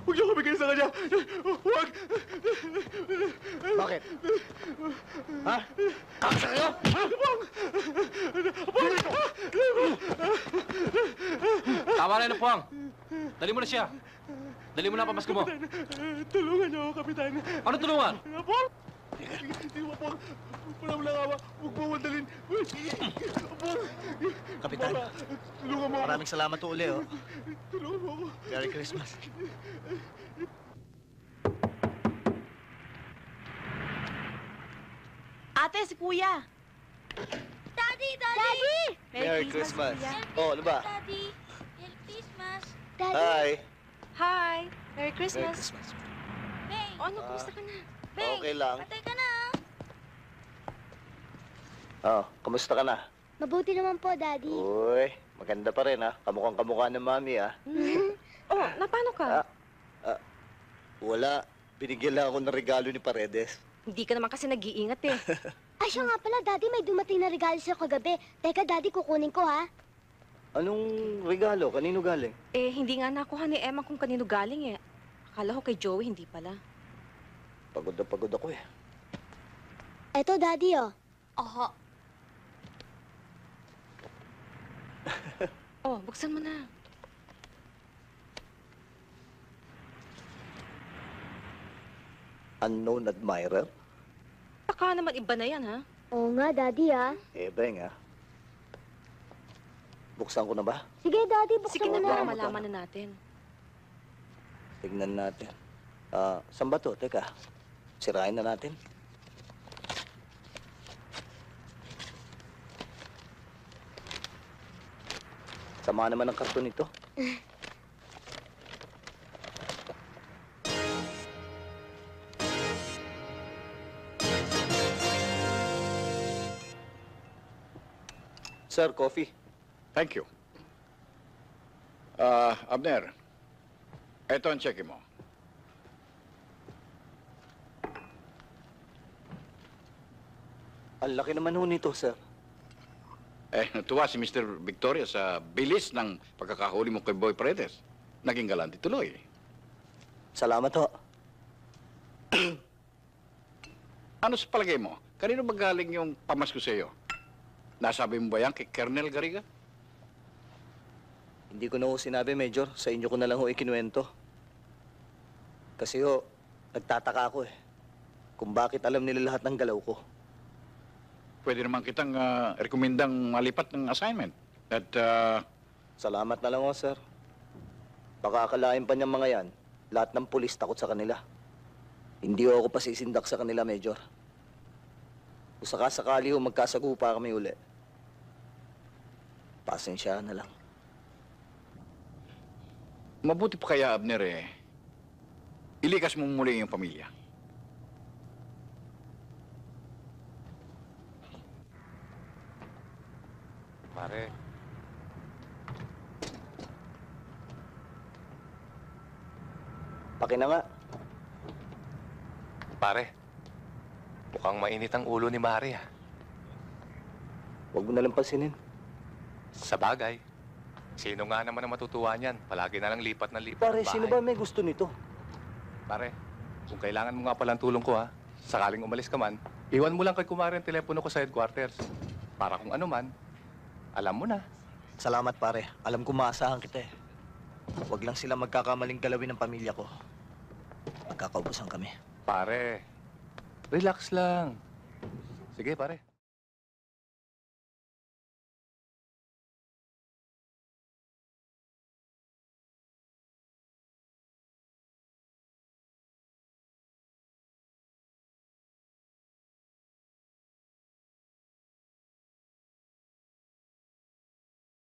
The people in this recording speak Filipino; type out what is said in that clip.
Huwag niyo ko bigay sa kanya! Huwag! Bakit? Ha? Kakasa kayo? Tama na yun, Puwang. Dali mo na siya. Dali mo na ang pamasko mo. Tulungan niyo ako, Kapitan. Ano tulungan? Apol! Hindi mo, Apol. Wala awa. Huwag mo madalin. Apol! Kapitan, Tulungan mo ako. maraming salamat uli, oh. Tulungan mo ako. Merry Christmas. Ate, si Kuya. Daddy! Daddy! Merry Christmas. Oh, ano ba? Daddy! Merry Christmas! Hi. Hi. Merry Merry Christmas. Christmas. Beng! O ano, kumusta ka na? Beng! Okay lang. Patay ka na! Oh, kamusta ka na? Mabuti naman po, Daddy. Uy, maganda pa rin, ha? Kamukhang kamukha ng mami, ha? Oh, napano ka? Wala. Binigyan lang ako ng regalo ni Paredes. Hindi ka naman kasi nag-iingat eh. Ay, siya nga pala, Daddy. May dumating na regalo sa'yo kagabi. Teka, Daddy, kukunin ko, ha? Anong regalo? Kanino galing? Eh, hindi nga nakuha ni Emma kung kanino galing eh. Akala ko kay Joey, hindi pala. Pagod na pagod ako, eh. Eto, Daddy, oh. Aha. Oh, buksan mo na. Unknown admirer? Baka naman iba na yan, ha? Oo nga, Daddy, ha? Beng, ha? Buksan ko na ba? Sige, Daddy, buksan Sige mo na na. para malaman na natin. Tignan natin. Saan ba to? Teka, sirain na natin. Sama naman ang karton nito. Sir, coffee. Thank you. Abner, ito ang cheque mo. Ang laki naman ho nito, sir. Natuwa si Mr. Victoria sa bilis ng pagkakahuli mo kay Boy Paredes. Naging galante tuloy. Salamat ho. Ano sa palagay mo? Kanino ba galing yung pamasko sa iyo? Nasabi mo ba yan kay Colonel Garriga? Hindi ko na ho sinabi, Major. Sa inyo ko na lang ho ikinuwento. Kasi ho, nagtataka ako eh. Kung bakit alam nila lahat ng galaw ko. Pwede naman kitang rekomendang malipat ng assignment. At Salamat na lang ho, sir. Baka akalain pa niyang mga yan, lahat ng pulis takot sa kanila. Hindi ho ako pasisindak sa kanila, Major. Kung sakasakali ho magkasagupa kami uli, pasensya na lang. mabuti pa kaya, Abner, ilikas mo muli yung pamilya. Pare. Paki na nga. Pare. Mukhang mainit ang ulo ni Mari, ha? Huwag mo nalang pansinin. Sa bagay. Sino nga naman ang matutuwa niyan? Palagi na lang lipat na lipat. Pare, ang sino bahay. ba may gusto nito? Pare, kung kailangan mo nga palang tulong ko, ha? Sakaling umalis ka man, iwan mo lang kay Kumari ang telepono ko sa headquarters. Para kung ano man, alam mo na. Salamat, pare. Alam ko maasahan kita eh. Huwag lang sila magkakamaling galawin ng pamilya ko. Magkakaubusan kami. Pare, relax lang. Sige, pare.